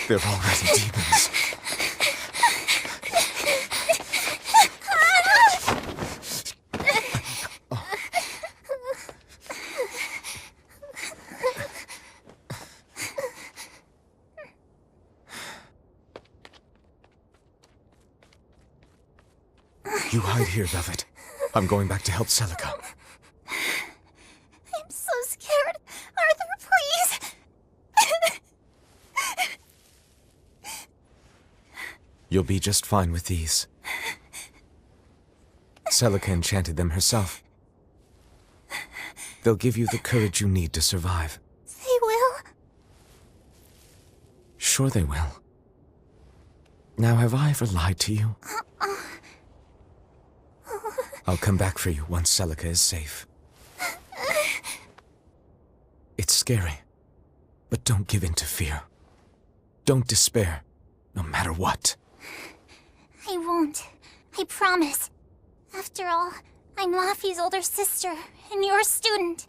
They're already demons. You hide here, Velvet. I'm going back to help Celica. I'm so scared. Arthur, please. You'll be just fine with these. Celica enchanted them herself. They'll give you the courage you need to survive. They will? Sure they will. Now, have I ever lied to you? I'll come back for you once Celica is safe. It's scary, but don't give in to fear. Don't despair, no matter what. I won't. I promise. After all, I'm Laffy's older sister, and your student.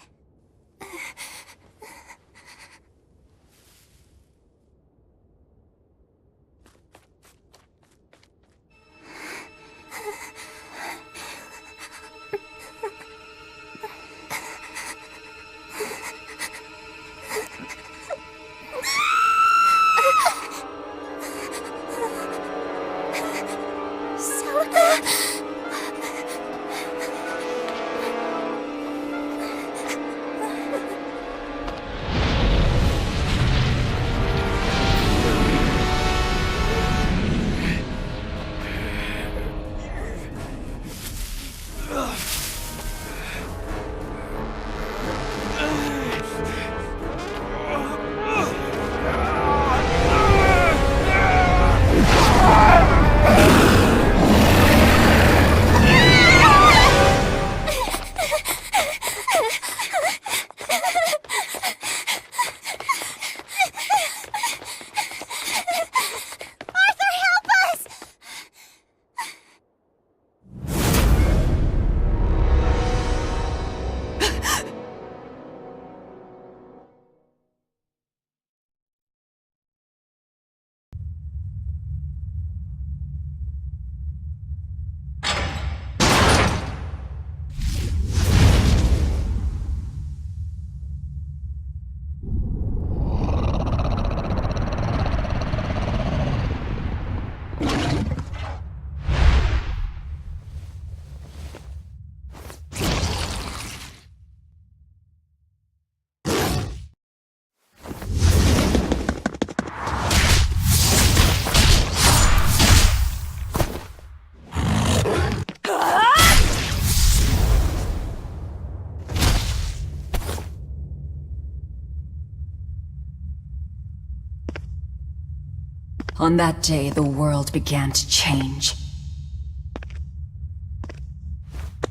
On that day, the world began to change.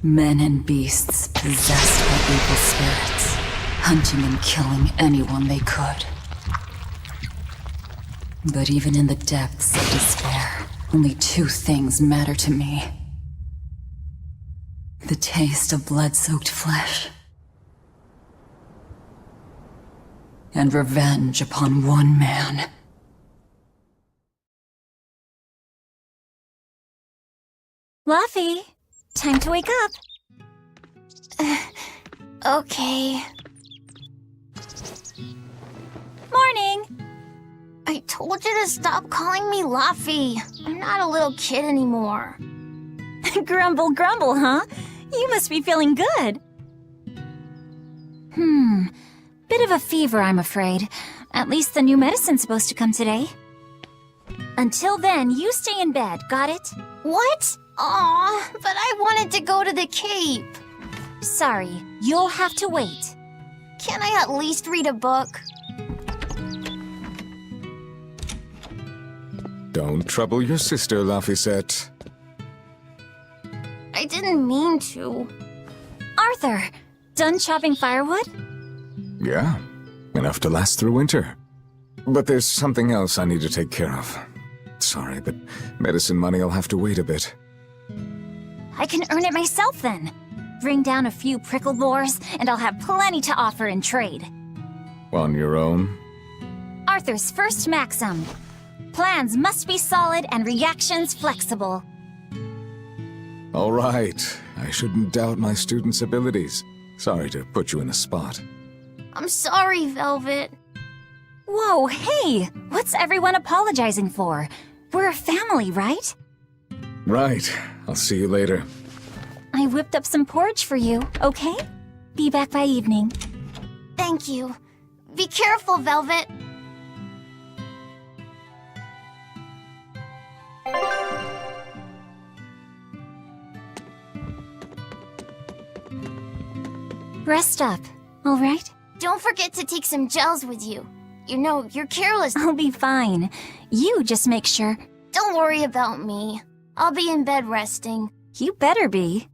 Men and beasts possessed by evil spirits, hunting and killing anyone they could. But even in the depths of despair, only two things matter to me. The taste of blood-soaked flesh, and revenge upon one man. Laffy, time to wake up. Okay. Morning! I told you to stop calling me Laffy. I'm not a little kid anymore. Grumble, grumble, huh? You must be feeling good. Bit of a fever, I'm afraid. At least the new medicine's supposed to come today. Until then, you stay in bed, got it? What? Aw, but I wanted to go to the Cape. Sorry, you'll have to wait. Can I at least read a book? Don't trouble your sister, Laphicet. I didn't mean to. Arthur, done chopping firewood? Yeah, enough to last through winter. But there's something else I need to take care of. Sorry, but medicine money will have to wait a bit. I can earn it myself then. Bring down a few prickle boars, and I'll have plenty to offer in trade. On your own? Arthur's first maxim. Plans must be solid and reactions flexible. All right. I shouldn't doubt my students' abilities. Sorry to put you in a spot. I'm sorry, Velvet. Whoa, hey! What's everyone apologizing for? We're a family, right? Right. I'll see you later. I whipped up some porridge for you, okay? Be back by evening. Thank you. Be careful, Velvet. Rest up, all right? Don't forget to take some gels with you. You know, you're careless. I'll be fine. You just make sure. Don't worry about me. I'll be in bed resting. You better be.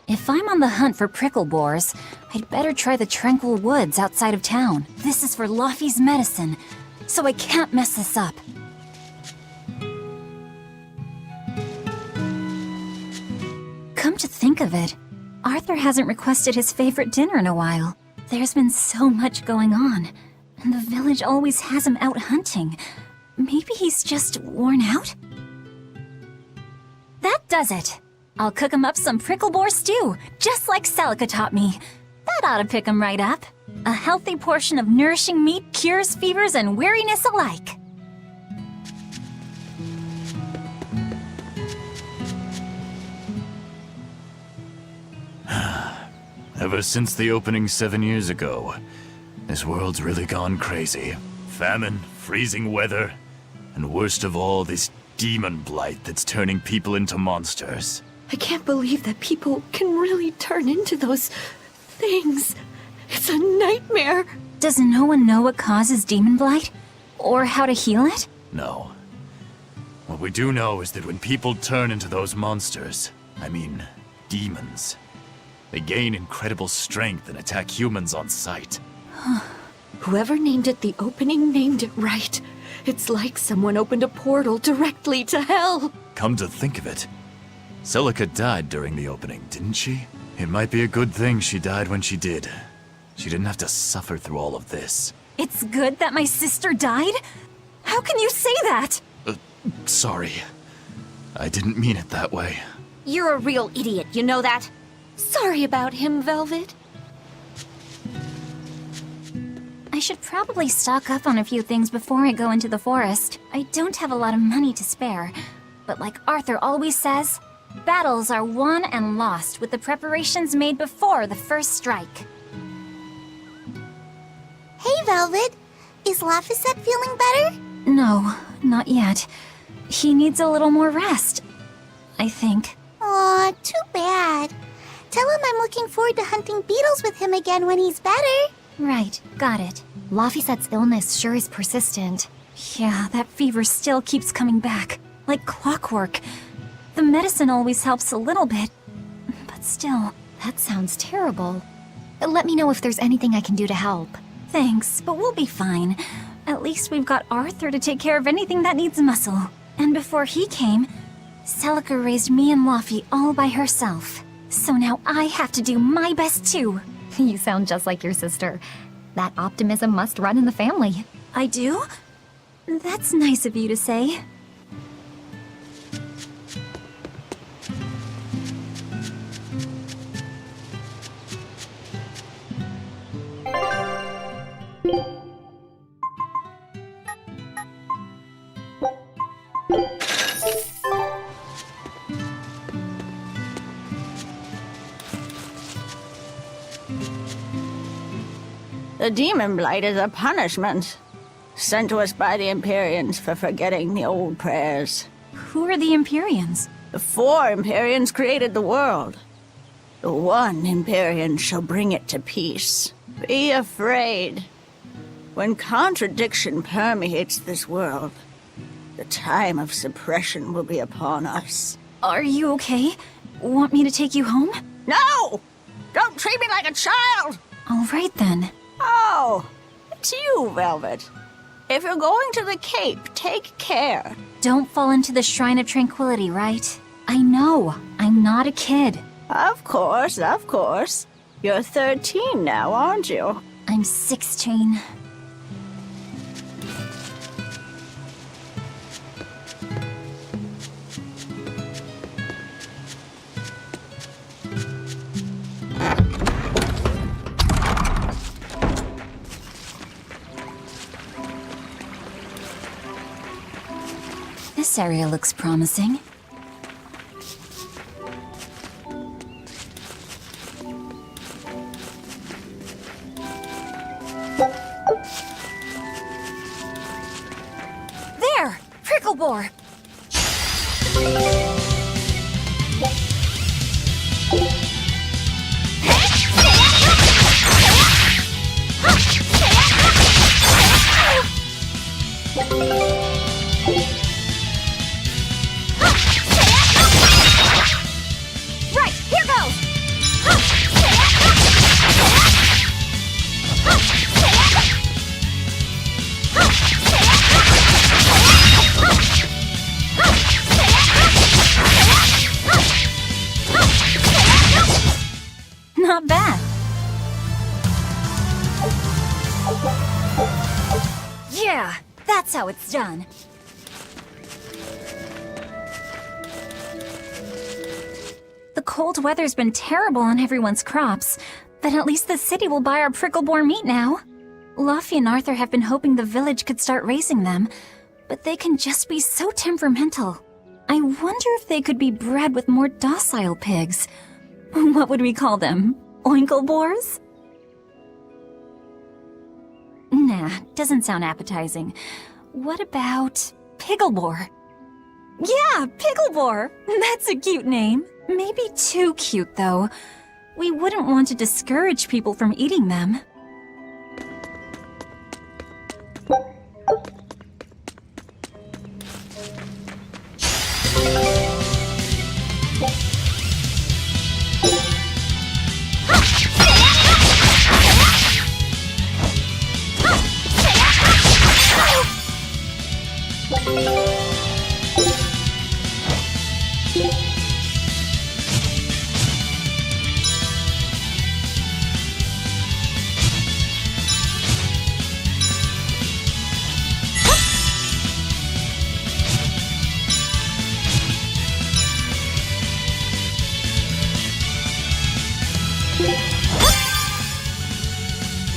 If I'm on the hunt for prickle boars, I'd better try the tranquil woods outside of town. This is for Laufey's medicine, so I can't mess this up. Come to think of it, Arthur hasn't requested his favorite dinner in a while. There's been so much going on, and the village always has him out hunting. Maybe he's just worn out? That does it! I'll cook him up some prickle boar stew, just like Celica taught me. That ought to pick him right up. A healthy portion of nourishing meat cures fevers and weariness alike. Ever since the opening 7 years ago, this world's really gone crazy. Famine, freezing weather, and worst of all, this demon blight that's turning people into monsters. I can't believe that people can really turn into those things. It's a nightmare. Does no one know what causes demon blight? Or how to heal it? No. What we do know is that when people turn into those monsters, I mean, demons, they gain incredible strength and attack humans on sight. Whoever named it the opening named it right. It's like someone opened a portal directly to hell. Come to think of it, Celica died during the opening, didn't she? It might be a good thing she died when she did. She didn't have to suffer through all of this. It's good that my sister died? How can you say that? Sorry. I didn't mean it that way. You're a real idiot, you know that? Sorry about him, Velvet. I should probably stock up on a few things before I go into the forest. I don't have a lot of money to spare, but like Arthur always says, battles are won and lost with the preparations made before the first strike. Hey, Velvet. Is Laphicet feeling better? No, not yet. He needs a little more rest, I think. Aw, too bad. Tell him I'm looking forward to hunting beetles with him again when he's better. Right, got it. Laphicet's illness sure is persistent. Yeah, that fever still keeps coming back, like clockwork. The medicine always helps a little bit, but still. That sounds terrible. Let me know if there's anything I can do to help. Thanks, but we'll be fine. At least we've got Arthur to take care of anything that needs muscle. And before he came, Celica raised me and Laufey all by herself. So now I have to do my best too. You sound just like your sister. That optimism must run in the family. I do? That's nice of you to say. The demon blight is a punishment sent to us by the Empyreans for forgetting the old prayers. Who are the Empyreans? The 4 Empyreans created the world. The 1 Empyrean shall bring it to peace. Be afraid. When contradiction permeates this world, the time of suppression will be upon us. Are you okay? Want me to take you home? No! Don't treat me like a child! All right then. Oh, it's you, Velvet. If you're going to the Cape, take care. Don't fall into the Shrine of Tranquility, right? I know. I'm not a kid. Of course, of course. You're 13 now, aren't you? I'm 16. This area looks promising. There! Pricklebore! Right, here goes! Not bad. Yeah, that's how it's done. The cold weather's been terrible on everyone's crops, but at least the city will buy our pricklebore meat now. Luffy and Arthur have been hoping the village could start raising them, but they can just be so temperamental. I wonder if they could be bred with more docile pigs. What would we call them? Oinklebores? Nah, doesn't sound appetizing. What about Picklebore? Yeah, Picklebore! That's a cute name. Maybe too cute, though. We wouldn't want to discourage people from eating them.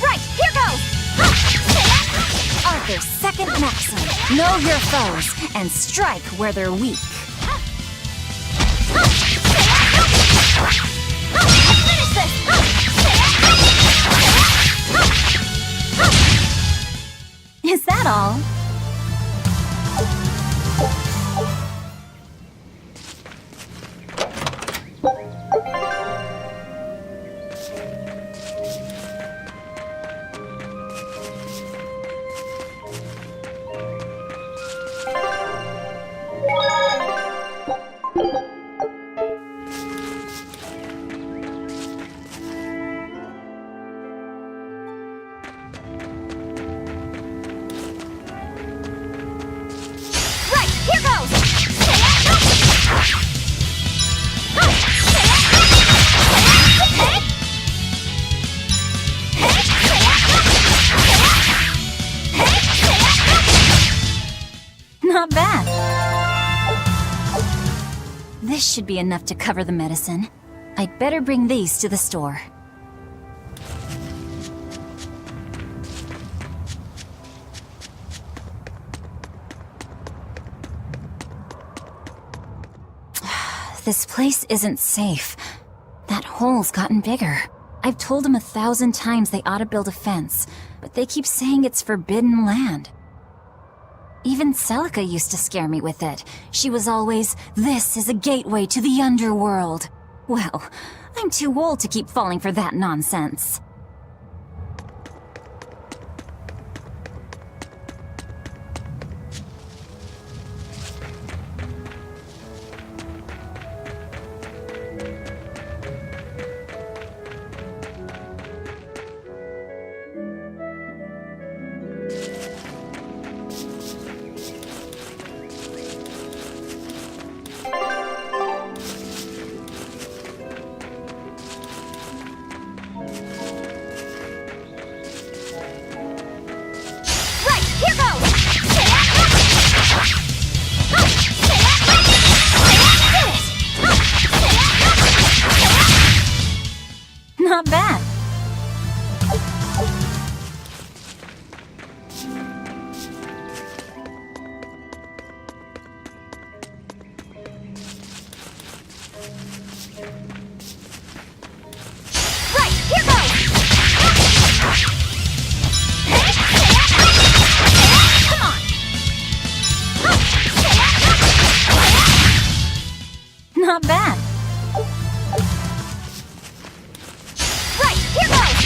Right, here goes! Arthur's second maxim. Know your foes and strike where they're weak. Finish this! Is that all? Here goes! Not bad. This should be enough to cover the medicine. I'd better bring these to the store. This place isn't safe. That hole's gotten bigger. I've told them 1,000 times they ought to build a fence, but they keep saying it's forbidden land. Even Celica used to scare me with it. She was always, "This is a gateway to the underworld." Well, I'm too old to keep falling for that nonsense. Not bad. Right, here goes! Come on! Not bad. Right, here goes!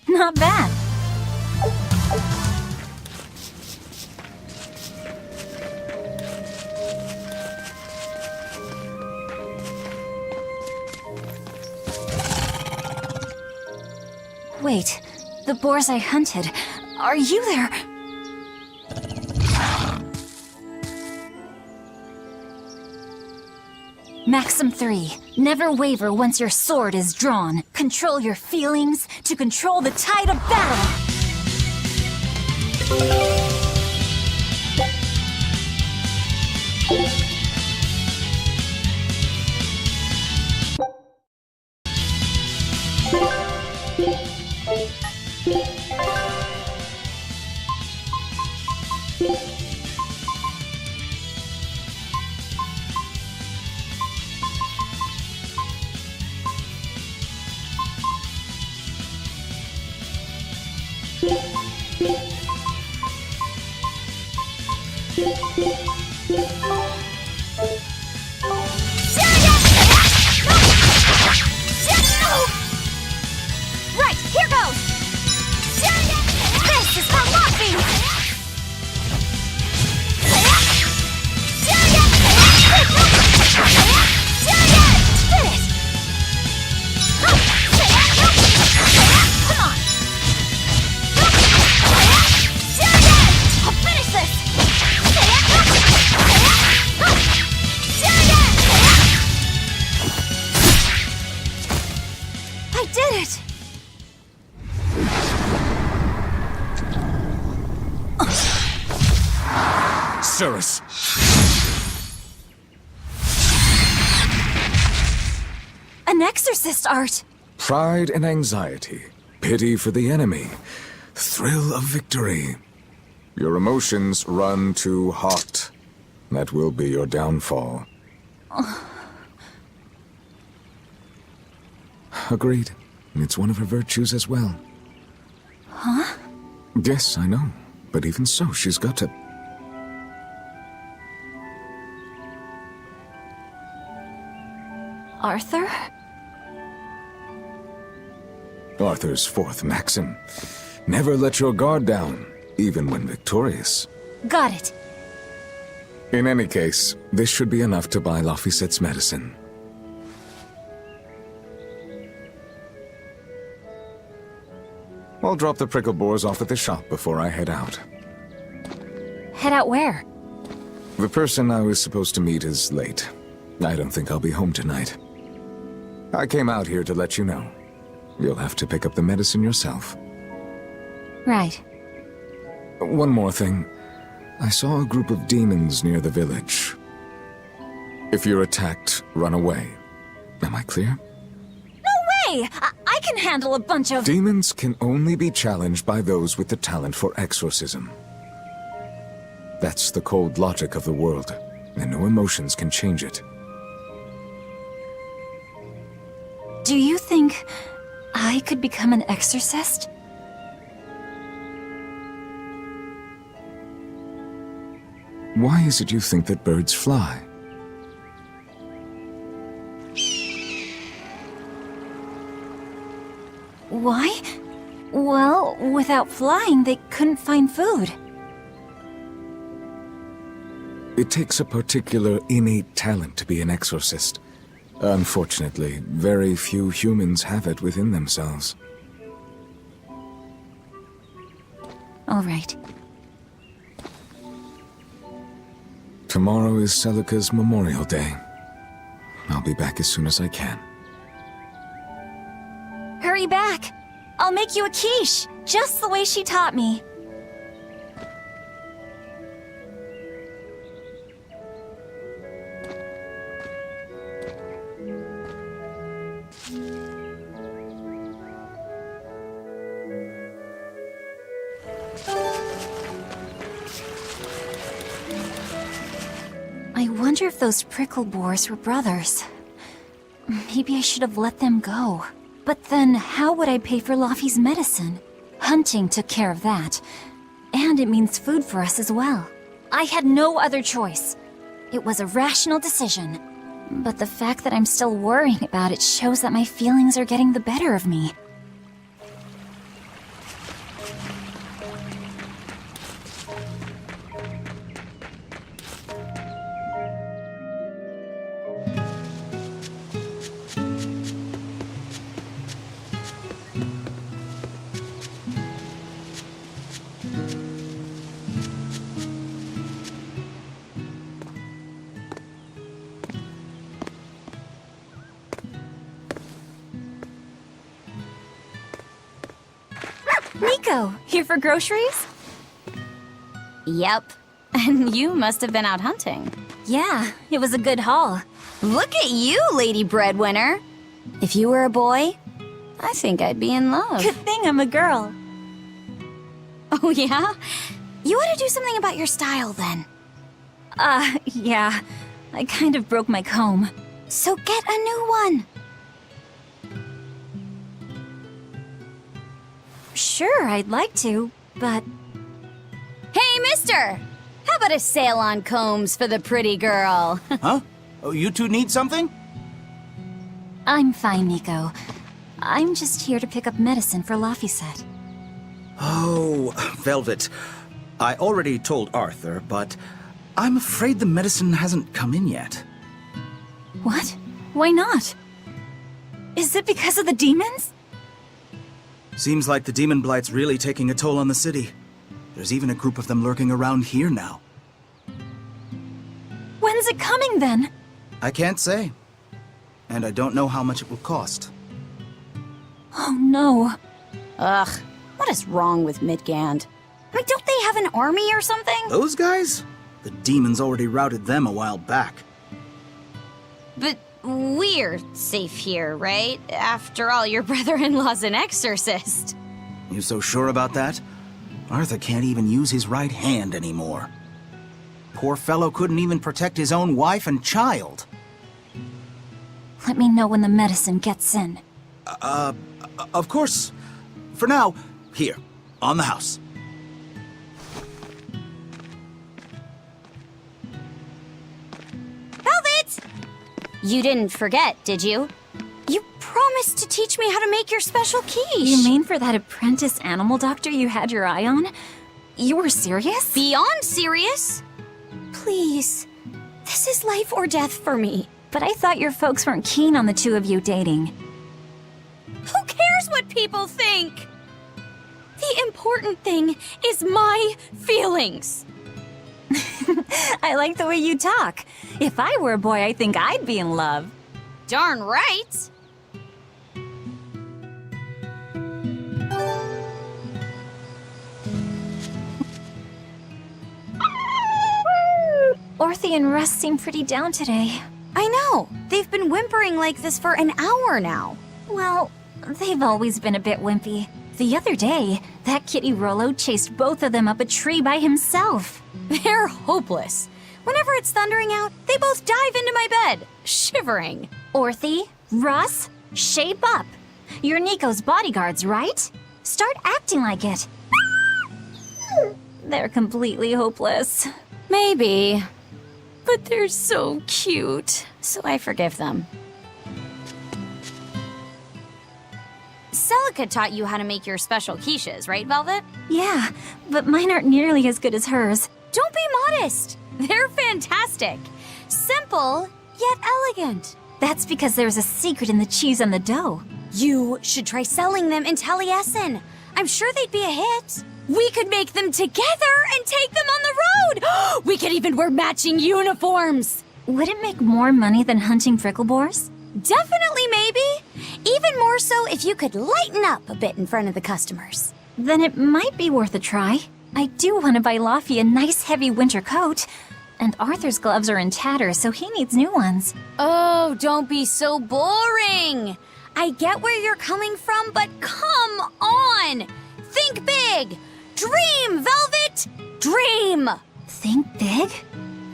Not bad. Wait, the boars I hunted. Are you there? Maxim 3. Never waver once your sword is drawn. Control your feelings to control the tide of battle. Right, here goes! This is for Luffy! Come on! I'll finish this! I did it! Cirrus! An exorcist art! Pride and anxiety, pity for the enemy, thrill of victory. Your emotions run too hot. That will be your downfall. Agreed. It's one of her virtues as well. Huh? Yes, I know. But even so, she's got to... Arthur? Arthur's fourth maxim. Never let your guard down, even when victorious. Got it. In any case, this should be enough to buy Laphicet's medicine. I'll drop the prickle boars off at the shop before I head out. Head out where? The person I was supposed to meet is late. I don't think I'll be home tonight. I came out here to let you know. You'll have to pick up the medicine yourself. Right. One more thing. I saw a group of demons near the village. If you're attacked, run away. Am I clear? No way! I can handle a bunch of... Demons can only be challenged by those with the talent for exorcism. That's the cold logic of the world, and no emotions can change it. Do you think I could become an exorcist? Why is it you think that birds fly? Why? Well, without flying, they couldn't find food. It takes a particular innate talent to be an exorcist. Unfortunately, very few humans have it within themselves. All right. Tomorrow is Celica's Memorial Day. I'll be back as soon as I can. Hurry back! I'll make you a quiche, just the way she taught me. I wonder if those prickle boars were brothers. Maybe I should have let them go. But then, how would I pay for Laffy's medicine? Hunting took care of that. And it means food for us as well. I had no other choice. It was a rational decision. But the fact that I'm still worrying about it shows that my feelings are getting the better of me. Nico, here for groceries? Yep. And you must have been out hunting. Yeah, it was a good haul. Look at you, Lady Breadwinner. If you were a boy, I think I'd be in love. Good thing I'm a girl. Oh, yeah? You ought to do something about your style, then. Yeah. I kind of broke my comb. So get a new one. Sure, I'd like to, but... Hey, mister! How about a sale on combs for the pretty girl? Huh? Oh, you two need something? I'm fine, Nico. I'm just here to pick up medicine for Laffy said. Oh, Velvet. I already told Arthur, but I'm afraid the medicine hasn't come in yet. What? Why not? Is it because of the demons? Seems like the demon blight's really taking a toll on the city. There's even a group of them lurking around here now. When's it coming, then? I can't say. And I don't know how much it will cost. Oh, no. Ugh, what is wrong with Midgand? I mean, don't they have an army or something? Those guys? The demons already routed them a while back. But we're safe here, right? After all, your brother-in-law's an exorcist. You so sure about that? Arthur can't even use his right hand anymore. Poor fellow couldn't even protect his own wife and child. Let me know when the medicine gets in. Of course. For now, here, on the house. Velvet! You didn't forget, did you? You promised to teach me how to make your special quiche. You mean for that apprentice animal doctor you had your eye on? You were serious? Beyond serious? Please. This is life or death for me. But I thought your folks weren't keen on the two of you dating. Who cares what people think? The important thing is my feelings. I like the way you talk. If I were a boy, I think I'd be in love. Darn right. Orthe and Russ seem pretty down today. I know. They've been whimpering like this for an hour now. Well, They've always been a bit wimpy. The other day, that kitty Rollo chased both of them up a tree by himself. They're hopeless. Whenever it's thundering out, they both dive into my bed, shivering. Orthy, Russ, shape up. You're Nico's bodyguards, right? Start acting like it. They're completely hopeless. Maybe. But they're so cute, so I forgive them. Celica taught you how to make your special quiches, right, Velvet? Yeah, but mine aren't nearly as good as hers. Don't be modest. They're fantastic. Simple, yet elegant. That's because there's a secret in the cheese on the dough. You should try selling them in Taliesin. I'm sure they'd be a hit. We could make them together and take them on the road. We could even wear matching uniforms. Would it make more money than hunting frickleboars? Definitely, maybe. Even more so if you could lighten up a bit in front of the customers. Then it might be worth a try. I do want to buy Laffy a nice heavy winter coat. And Arthur's gloves are in tatters, so he needs new ones. Oh, don't be so boring. I get where you're coming from, but come on. Think big. Dream, Velvet. Dream. Think big?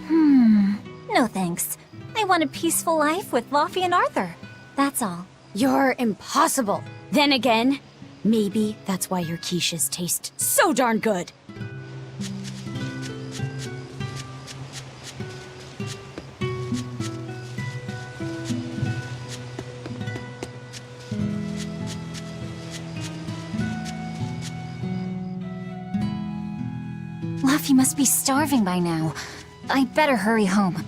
No thanks. I want a peaceful life with Laffy and Arthur. That's all. You're impossible. Then again, maybe that's why your quiches taste so darn good. Laffy must be starving by now. I better hurry home.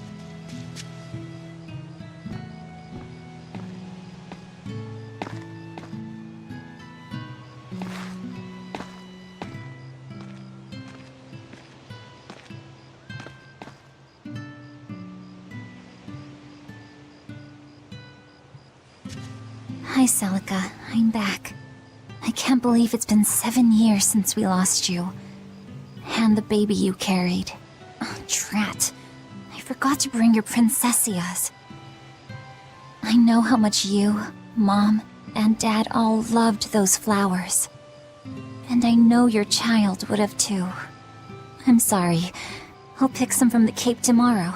Hi, Celica. I'm back. I can't believe it's been 7 years since we lost you. And the baby you carried. Oh, drat. I forgot to bring your princessias. I know how much you, Mom, and Dad all loved those flowers. And I know your child would have too. I'm sorry. I'll pick some from the Cape tomorrow.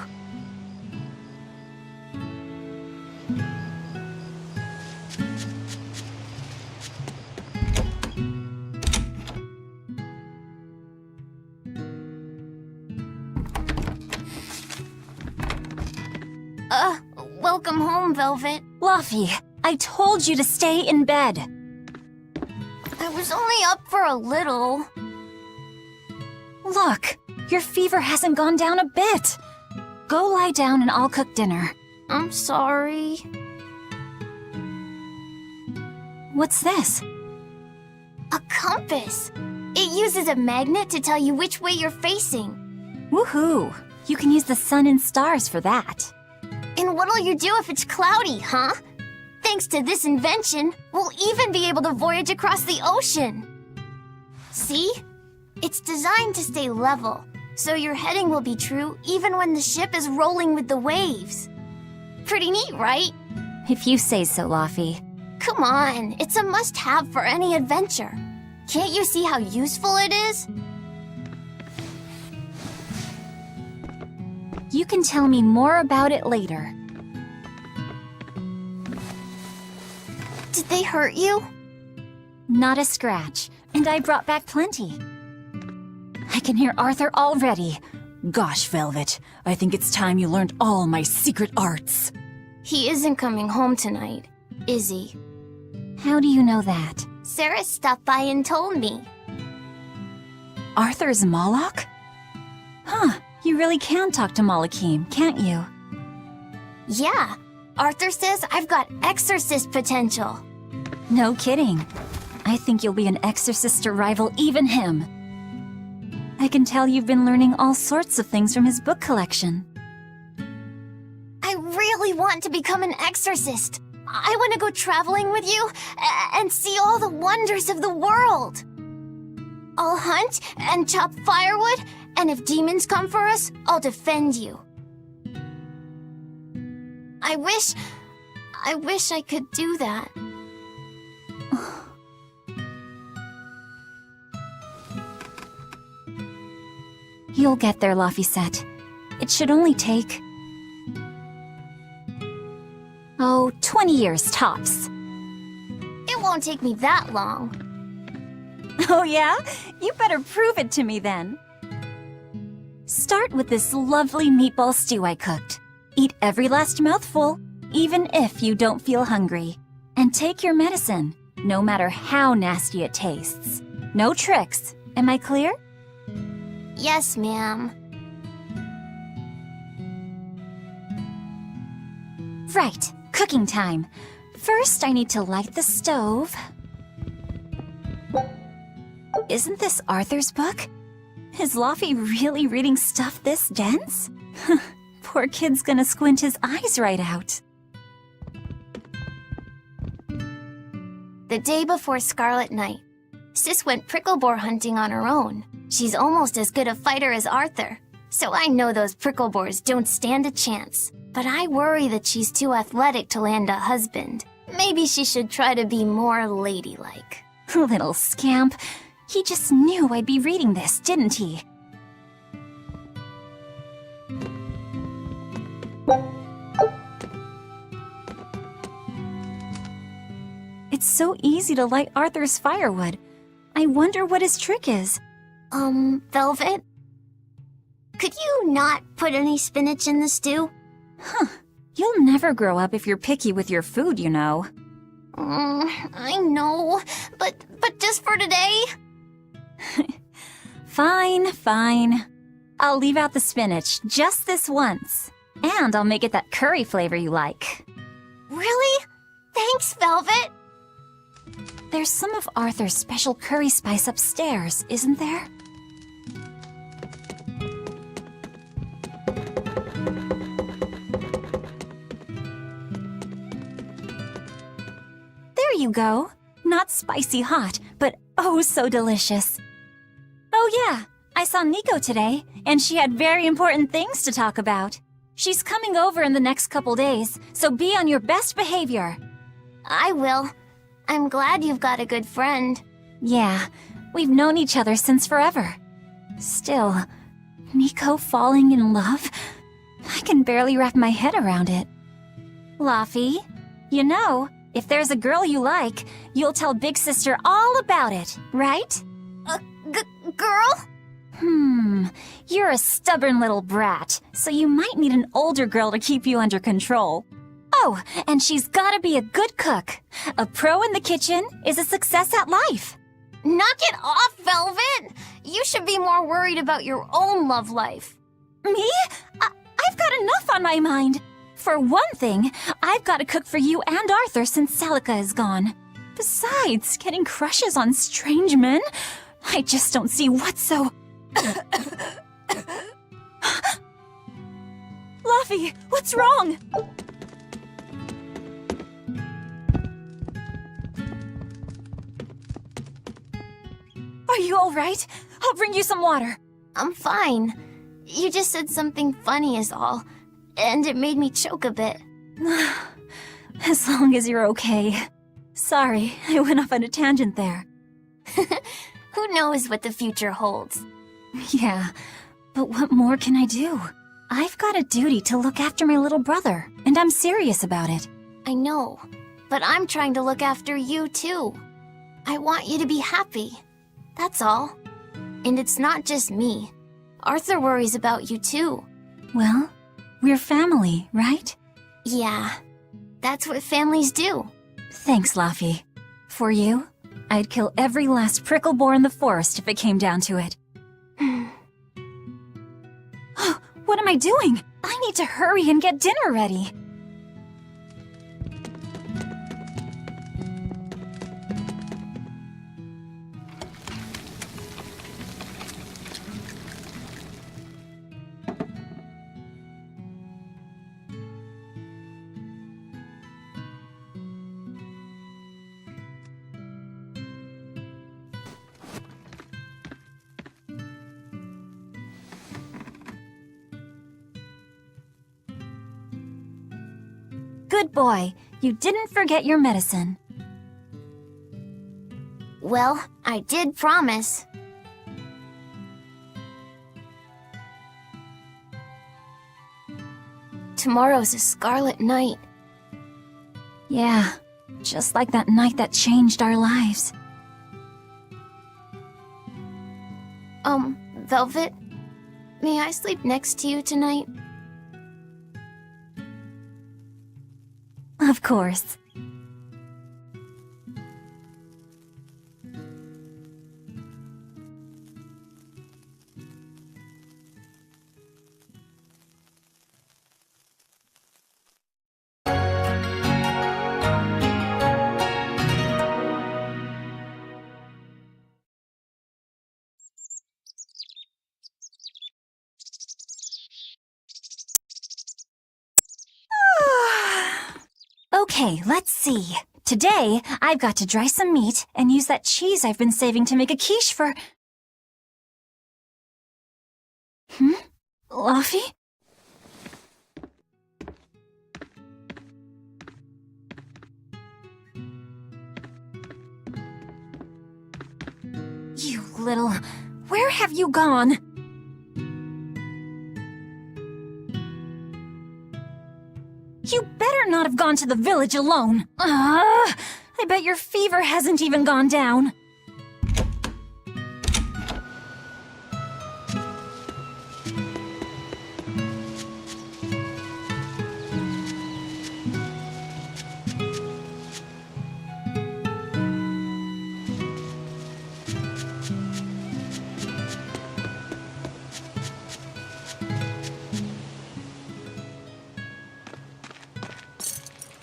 Welcome home, Velvet. Laffy, I told you to stay in bed. I was only up for a little. Look, your fever hasn't gone down a bit. Go lie down and I'll cook dinner. I'm sorry. What's this? A compass. It uses a magnet to tell you which way you're facing. Woohoo! You can use the sun and stars for that. And what'll you do if it's cloudy, huh? Thanks to this invention, we'll even be able to voyage across the ocean. See? It's designed to stay level, so your heading will be true even when the ship is rolling with the waves. Pretty neat, right? If you say so, Laffy. Come on, it's a must-have for any adventure. Can't you see how useful it is? You can tell me more about it later. Did they hurt you? Not a scratch, and I brought back plenty. I can hear Arthur already. Gosh, Velvet, I think it's time you learned all my secret arts. He isn't coming home tonight, is he? How do you know that? Sarah stopped by and told me. Arthur's Moloch? Huh, you really can talk to Malakim, can't you? Yeah, Arthur says I've got exorcist potential. No kidding. I think you'll be an exorcist to rival even him. I can tell you've been learning all sorts of things from his book collection. I really want to become an exorcist. I want to go traveling with you and see all the wonders of the world. I'll hunt and chop firewood, and if demons come for us, I'll defend you. I wish I could do that. You'll get there, Laphicet. It should only take... 20 years tops. It won't take me that long. Oh yeah? You better prove it to me then. Start with this lovely meatball stew I cooked. Eat every last mouthful, even if you don't feel hungry. And take your medicine, no matter how nasty it tastes. No tricks. Am I clear? Yes, ma'am. Right, cooking time. First, I need to light the stove. Isn't this Arthur's book? Is Laffy really reading stuff this dense? Poor kid's gonna squint his eyes right out. The day before Scarlet Night, Sis went prickle boar hunting on her own. She's almost as good a fighter as Arthur, so I know those prickle boars don't stand a chance. But I worry that she's too athletic to land a husband. Maybe she should try to be more ladylike. Little scamp. He just knew I'd be reading this, didn't he? It's so easy to light Arthur's firewood. I wonder what his trick is. Velvet? Could you not put any spinach in the stew? Huh. You'll never grow up if you're picky with your food, you know. I know, but just for today? Fine, fine. I'll leave out the spinach just this once. And I'll make it that curry flavor you like. Really? Thanks, Velvet. There's some of Arthur's special curry spice upstairs, isn't there? There you go. Not spicy hot, but oh so delicious. Oh yeah, I saw Nico today, and she had very important things to talk about. She's coming over in the next couple days, so be on your best behavior. I will. I'm glad you've got a good friend. Yeah, we've known each other since forever. Still, Nico falling in love? I can barely wrap my head around it. Laffy, you know, if there's a girl you like, you'll tell Big Sister all about it, right? Girl? You're a stubborn little brat, so you might need an older girl to keep you under control. Oh, and she's gotta be a good cook. A pro in the kitchen is a success at life. Knock it off, Velvet! You should be more worried about your own love life. Me? I've got enough on my mind. For one thing, I've got to cook for you and Arthur since Celica is gone. Besides, getting crushes on strange men? I just don't see what's so... Laffy, what's wrong? Are you all right? I'll bring you some water. I'm fine. You just said something funny is all, and it made me choke a bit. As long as you're okay. Sorry, I went off on a tangent there. Who knows what the future holds? Yeah, but what more can I do? I've got a duty to look after my little brother, and I'm serious about it. I know, but I'm trying to look after you too. I want you to be happy. That's all. And it's not just me. Arthur worries about you too. Well, we're family, right? Yeah, that's what families do. Thanks, Laffy. For you, I'd kill every last prickle boar in the forest if it came down to it. What am I doing? I need to hurry and get dinner ready. Good boy. You didn't forget your medicine. Well, I did promise. tomorrow's a scarlet night. Yeah, just like that night that changed our lives. Velvet? May I sleep next to you tonight? Of course. Okay, let's see. Today, I've got to dry some meat and use that cheese I've been saving to make a quiche for... Luffy? You little... Where have you gone? You better not have gone to the village alone. I bet your fever hasn't even gone down.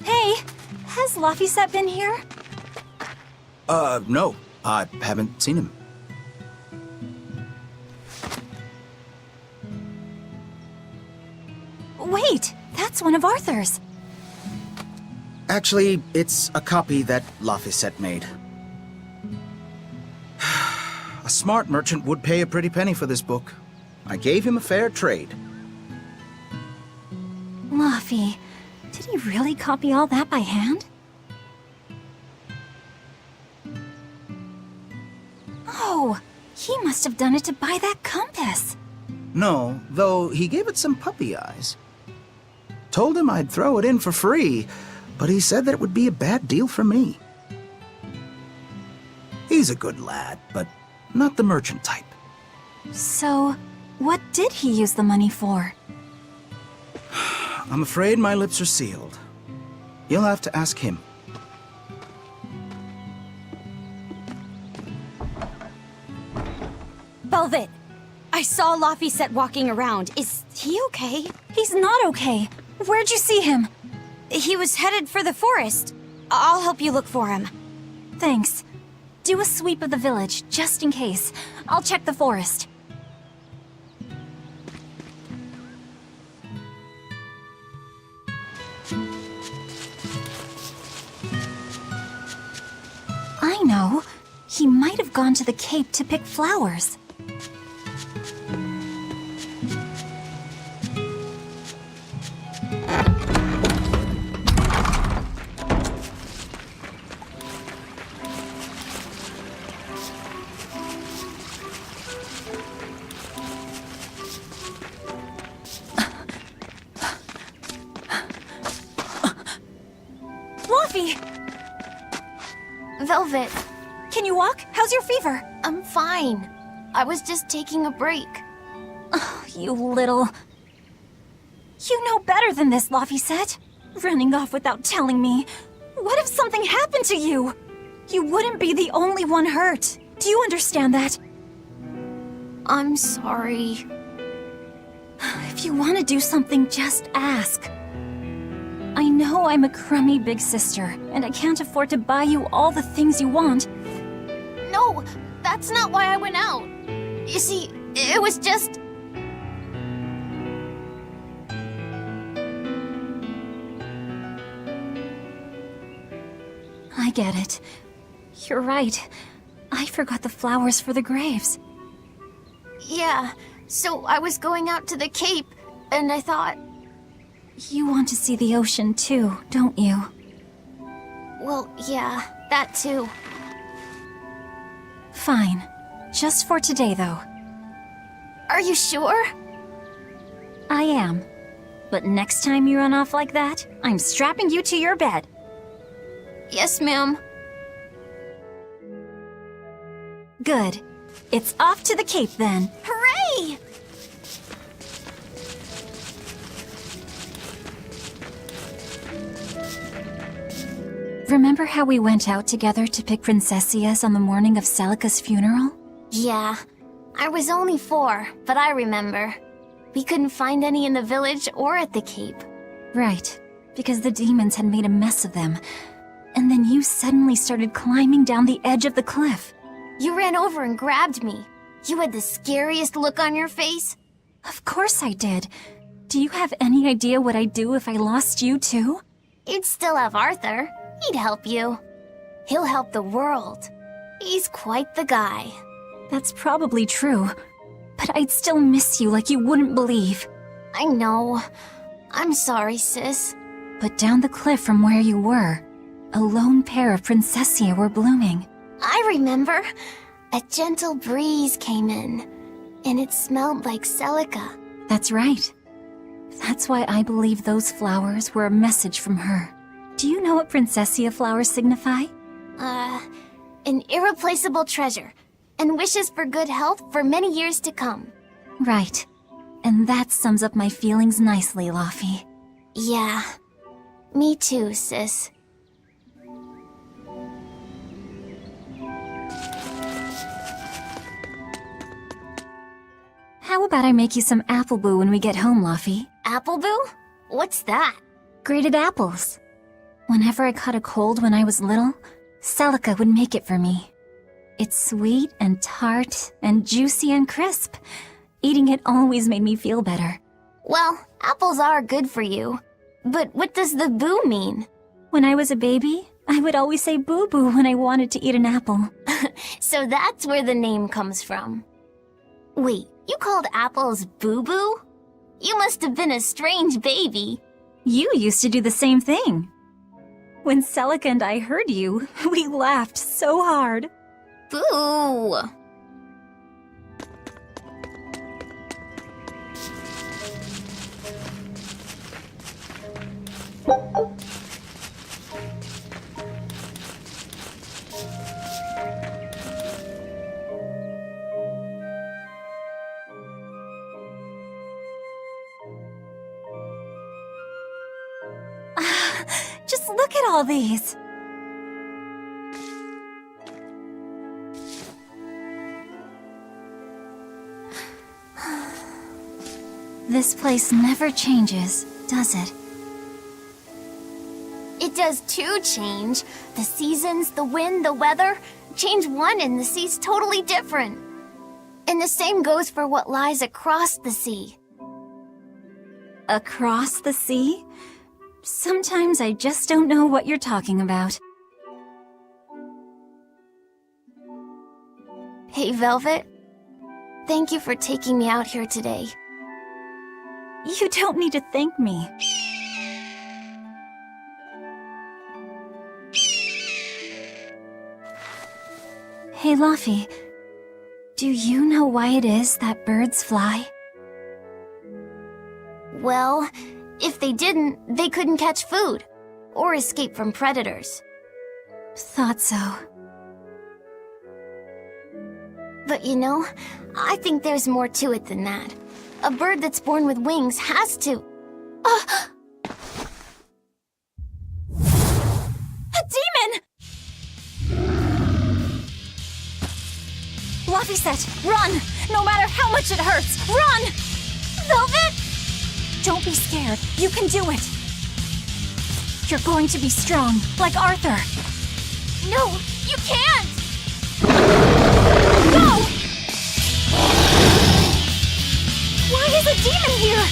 Hey, has Laphicet been here? No. I haven't seen him. Wait, that's one of Arthur's. Actually, it's a copy that Laphicet made. A smart merchant would pay a pretty penny for this book. I gave him a fair trade. Laffy, did he really copy all that by hand? Oh, he must have done it to buy that compass. No, though he gave it some puppy eyes. Told him I'd throw it in for free, but he said that it would be a bad deal for me. He's a good lad, but not the merchant type. So, what did he use the money for? I'm afraid my lips are sealed. You'll have to ask him. Velvet, I saw Laphicet walking around. Is he okay? He's not okay. Where'd you see him? He was headed for the forest. I'll help you look for him. Thanks. Do a sweep of the village, just in case. I'll check the forest. I know. He might have gone to the Cape to pick flowers. Fluffy! Velvet, Can you walk? How's your fever? I'm fine. I was just taking a break. Oh, you little... You know better than this, Laphicet. Running off without telling me. What if something happened to you? You wouldn't be the only one hurt. Do you understand that? I'm sorry. If you want to do something, just ask. I know I'm a crummy big sister, and I can't afford to buy you all the things you want. No, that's not why I went out. You see, it was just... I get it. You're right. I forgot the flowers for the graves. Yeah, so I was going out to the Cape, and I thought... You want to see the ocean too, don't you? Well, yeah, that too. Fine. Just for today, though. Are you sure? I am. But next time you run off like that, I'm strapping you to your bed. Yes, ma'am. Good. It's off to the Cape then. Hooray! Remember how we went out together to pick princessias on the morning of Celica's funeral? Yeah. I was only 4, but I remember. We couldn't find any in the village or at the Cape. Right, because the demons had made a mess of them. And then you suddenly started climbing down the edge of the cliff. You ran over and grabbed me. You had the scariest look on your face. Of course I did. Do you have any idea what I'd do if I lost you too? You'd still have Arthur. He'd help you. He'll help the world. He's quite the guy. That's probably true. But I'd still miss you like you wouldn't believe. I know. I'm sorry, sis. But down the cliff from where you were, a lone pair of princessia were blooming. I remember. A gentle breeze came in, and it smelled like Celica. That's right. That's why I believe those flowers were a message from her. Do you know what princessia flowers signify? An irreplaceable treasure, and wishes for good health for many years to come. Right. And that sums up my feelings nicely, Laufey. Yeah. Me too, sis. How about I make you some apple boo when we get home, Laufey? Apple boo? What's that? Grated apples. Whenever I caught a cold when I was little, Celica would make it for me. It's sweet and tart and juicy and crisp. Eating it always made me feel better. Well, apples are good for you. But what does the boo mean? When I was a baby, I would always say boo-boo when I wanted to eat an apple. So that's where the name comes from. Wait, you called apples boo-boo? You must have been a strange baby. You used to do the same thing. When Celica and I heard you, we laughed so hard. Boo! Just look at all these. This place never changes, does it? It does too change. The seasons, the wind, the weather. Change one and the sea's totally different. And the same goes for what lies across the sea. Across the sea? Sometimes I just don't know what you're talking about. Hey, Velvet. Thank you for taking me out here today. You don't need to thank me. Hey, Laufey. Do you know why it is that birds fly? Well, if they didn't, they couldn't catch food or escape from predators. Thought so. But you know, I think there's more to it than that. A bird that's born with wings has to... A demon! Laufey said, run! No matter how much it hurts, run! Velvet! Don't be scared. You can do it. You're going to be strong, like Arthur. No, you can't! Go! Why is a demon here?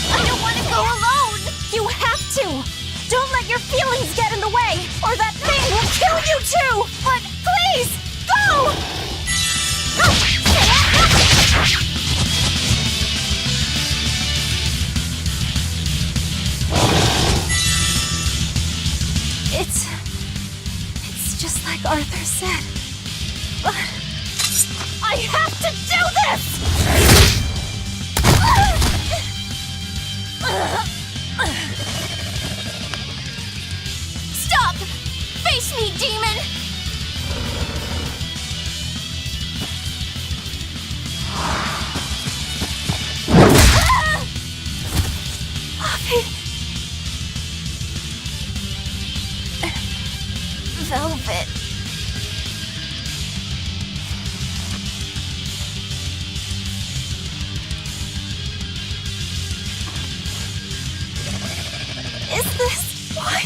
I don't want to go alone! You have to! Don't let your feelings get in the way, or that thing will kill you too! But please, go! It's just like Arthur said. But I have to do this! Stop! Face me, demon! Velvet. Is this why?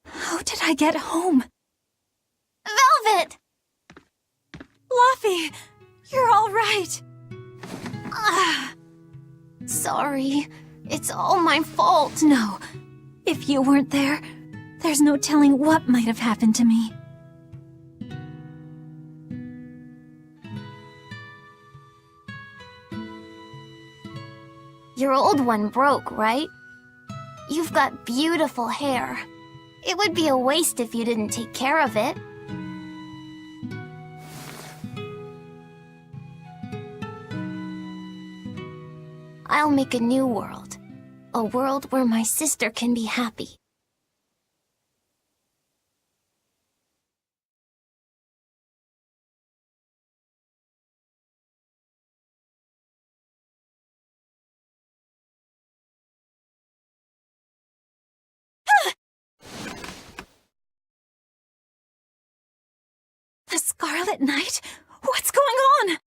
How did I get home? Velvet! Luffy, you're all right. Sorry. It's all my fault. No, if you weren't there, there's no telling what might have happened to me. Your old one broke, right? You've got beautiful hair. It would be a waste if you didn't take care of it. I'll make a new world. A world where my sister can be happy. The Scarlet Knight? What's going on?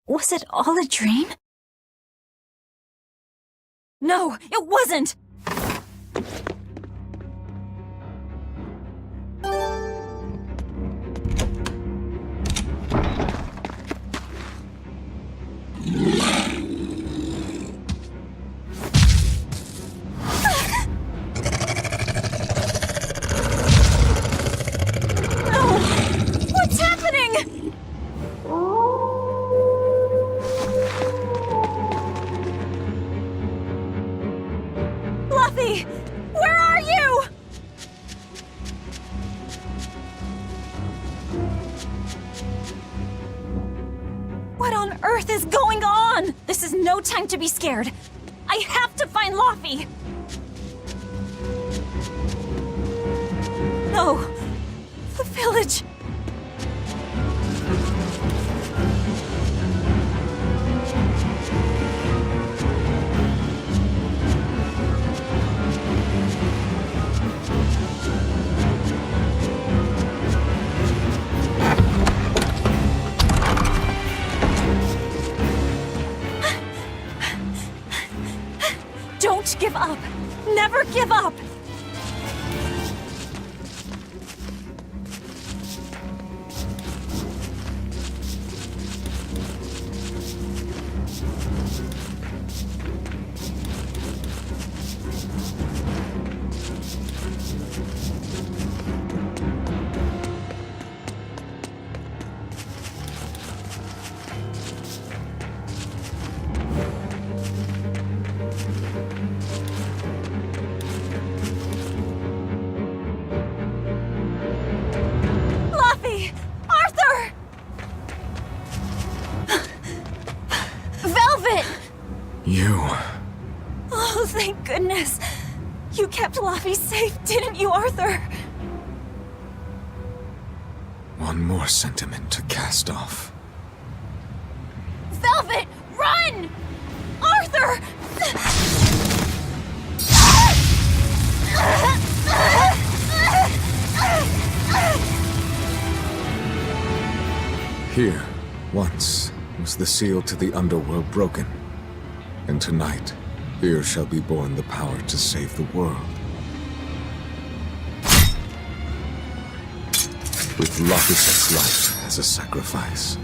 Was it all a dream? No, it wasn't! Where are you? What on earth is going on? This is no time to be scared. I have to find Luffy. No, the village. Don't give up. Never give up. Oh, thank goodness. You kept Luffy safe, didn't you, Arthur? One more sentiment to cast off. Velvet, run! Arthur! Here, once, was the seal to the underworld broken. And tonight, here shall be born the power to save the world. with Lopus's life as a sacrifice.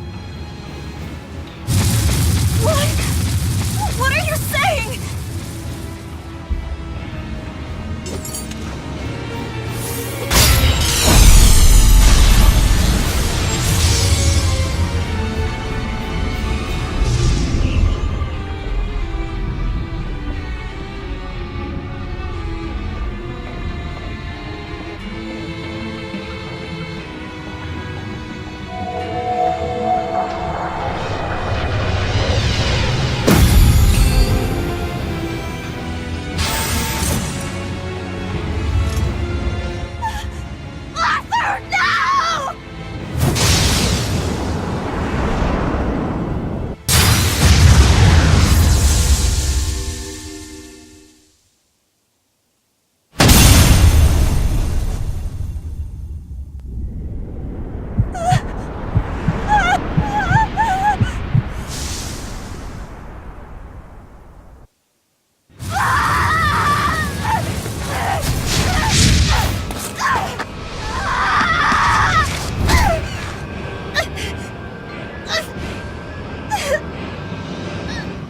What are you saying?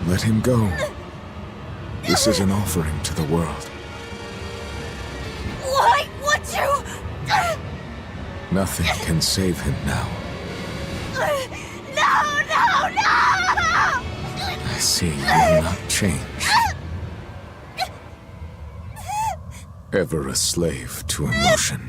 Let him go. This is an offering to the world. Why would you? Nothing can save him now. No! I see you will not change. Ever a slave to emotion.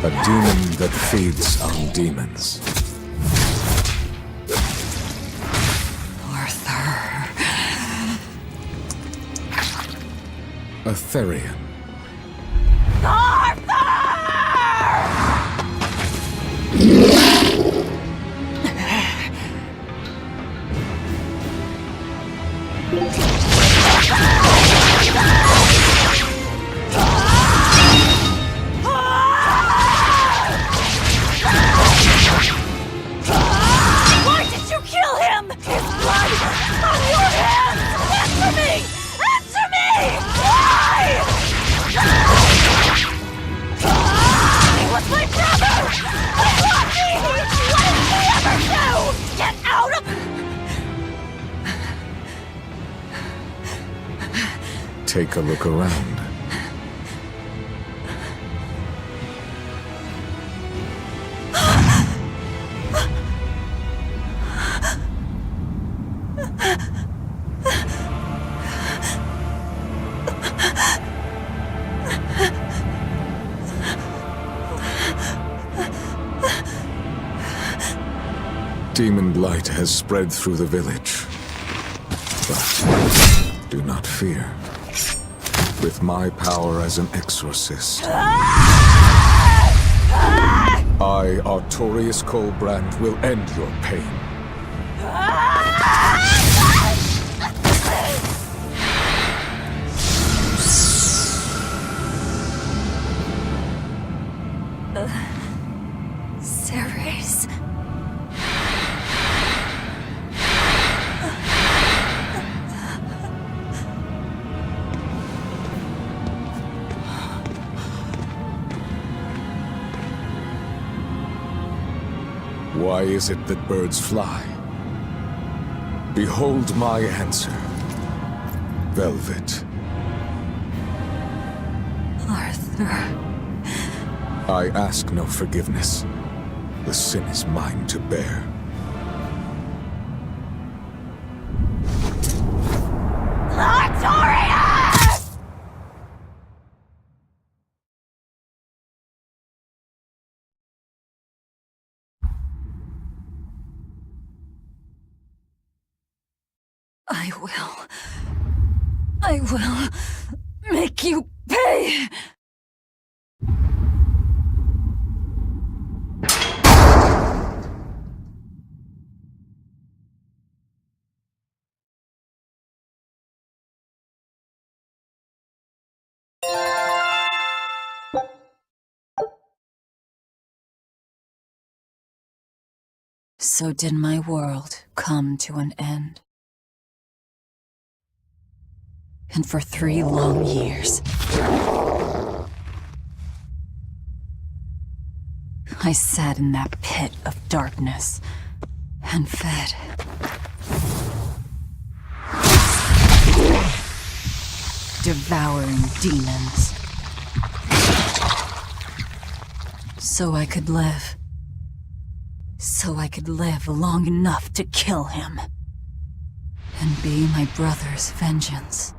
A demon that feeds on demons. Arthur. A Therian. Why did you kill him? His blood on your hands! Answer me! Answer me! Why? He was my brother! I love me! What did he ever do? Get out of... Take a look around. light has spread through the village. But do not fear. With my power as an exorcist, I, Artorius Colbrand, will end your pain. Ceres. Why is it that birds fly? Behold my answer. Velvet. Arthur. I ask no forgiveness. The sin is mine to bear. I will make you pay! So did my world come to an end. And for 3 long years, I sat in that pit of darkness and fed. Devouring demons. So I could live. So I could live long enough to kill him. And be my brother's vengeance.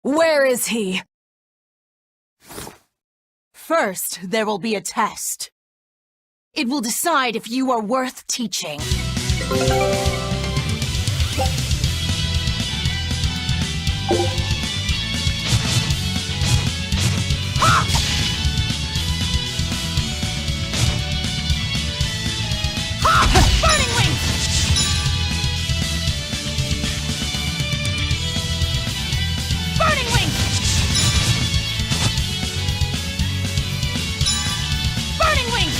Where is he? First, there will be a test. It will decide if you are worth teaching. Burning Wing! Burning Wing! Burning Wing!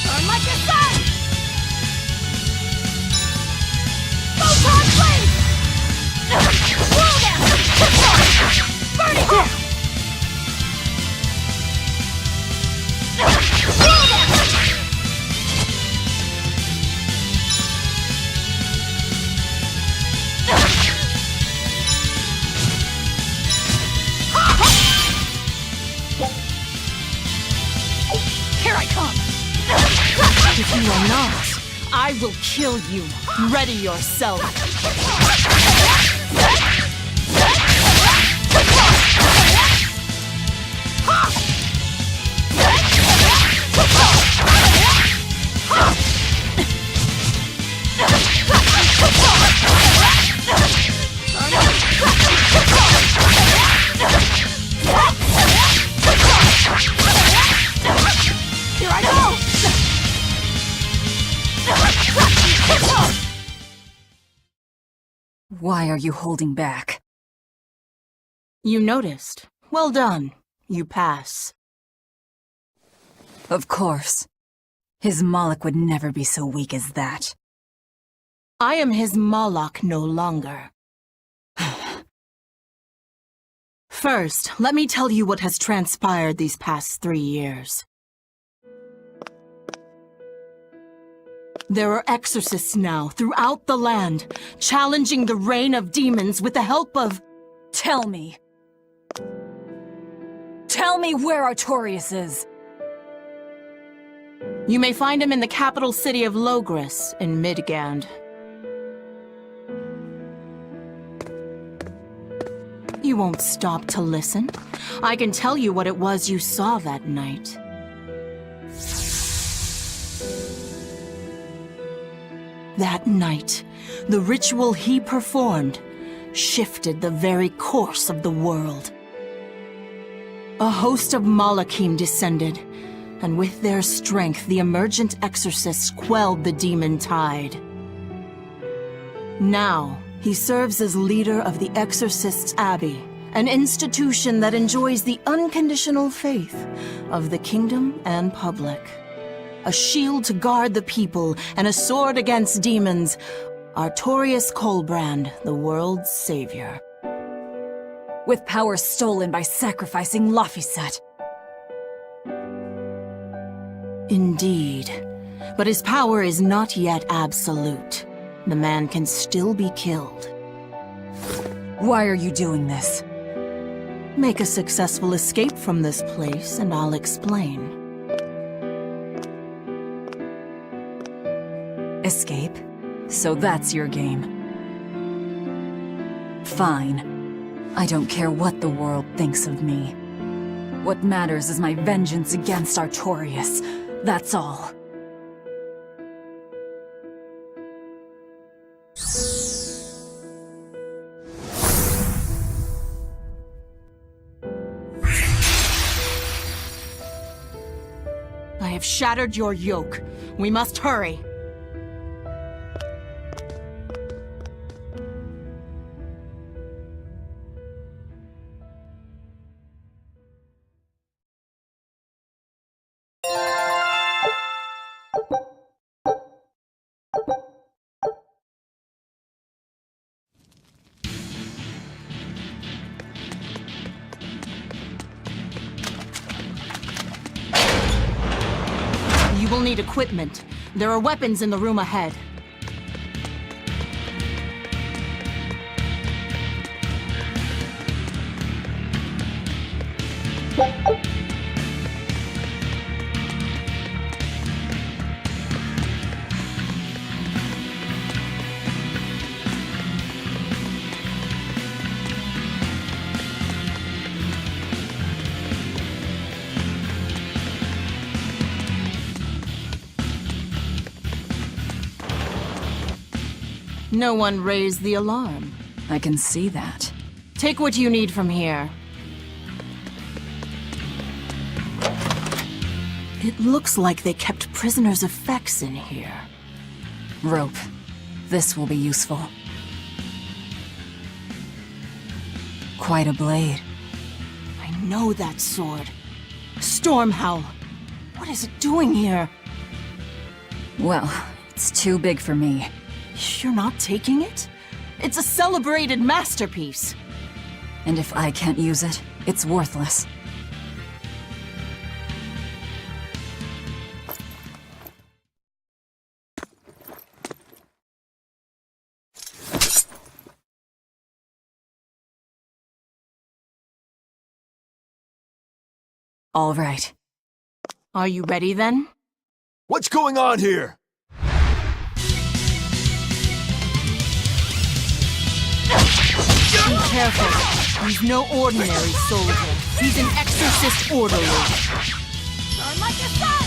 Burn like the sun! Photon Blade! Whirl them! Burning Wing! Whirl them! Here I come! If you are not, I will kill you. Ready yourself. Burn Why are you holding back? You noticed. Well done. You pass. Of course. His Moloch would never be so weak as that. I am his Moloch no longer. First, let me tell you what has transpired these past 3 years. There are exorcists now throughout the land, challenging the reign of demons with the help of... Tell me. Tell me where Artorias is. You may find him in the capital city of Logris in Midgand. You won't stop to listen. I can tell you what it was you saw that night. That night, the ritual he performed shifted the very course of the world. A host of Malachim descended, and with their strength, the emergent exorcists quelled the demon tide. Now, he serves as leader of the Exorcists' Abbey, an institution that enjoys the unconditional faith of the kingdom and public. A shield to guard the people and a sword against demons, Artorias Colbrand, the world's savior. With power stolen by sacrificing Laphicet. Indeed. But his power is not yet absolute. The man can still be killed. Why are you doing this? Make a successful escape from this place, and I'll explain. Escape? So that's your game. Fine. I don't care what the world thinks of me. What matters is my vengeance against Artorias. That's all. I have shattered your yoke. We must hurry. You will need equipment. There are weapons in the room ahead. No one raised the alarm. I can see that. Take what you need from here. It looks like they kept prisoners' effects in here. Rope. This will be useful. Quite a blade. I know that sword. Stormhowl. What is it doing here? Well, it's too big for me. You're not taking it? It's a celebrated masterpiece. And if I can't use it, it's worthless. All right. Are you ready then? What's going on here? Be careful. He's no ordinary soldier. He's an exorcist orderly. Burn like the sun!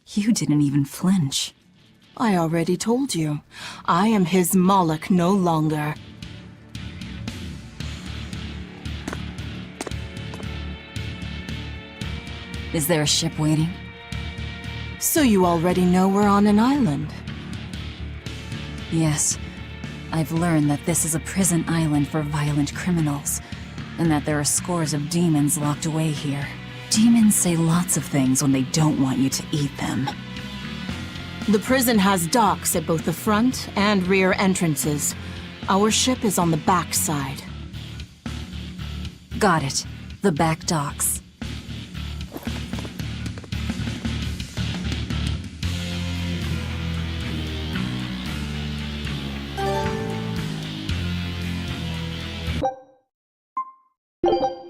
You didn't even flinch. I already told you. I am his Moloch no longer. Is there a ship waiting? So you already know we're on an island? Yes. I've learned that this is a prison island for violent criminals, and that there are scores of demons locked away here. Demons say lots of things when they don't want you to eat them. The prison has docks at both the front and rear entrances. Our ship is on the back side. Got it. The back docks. You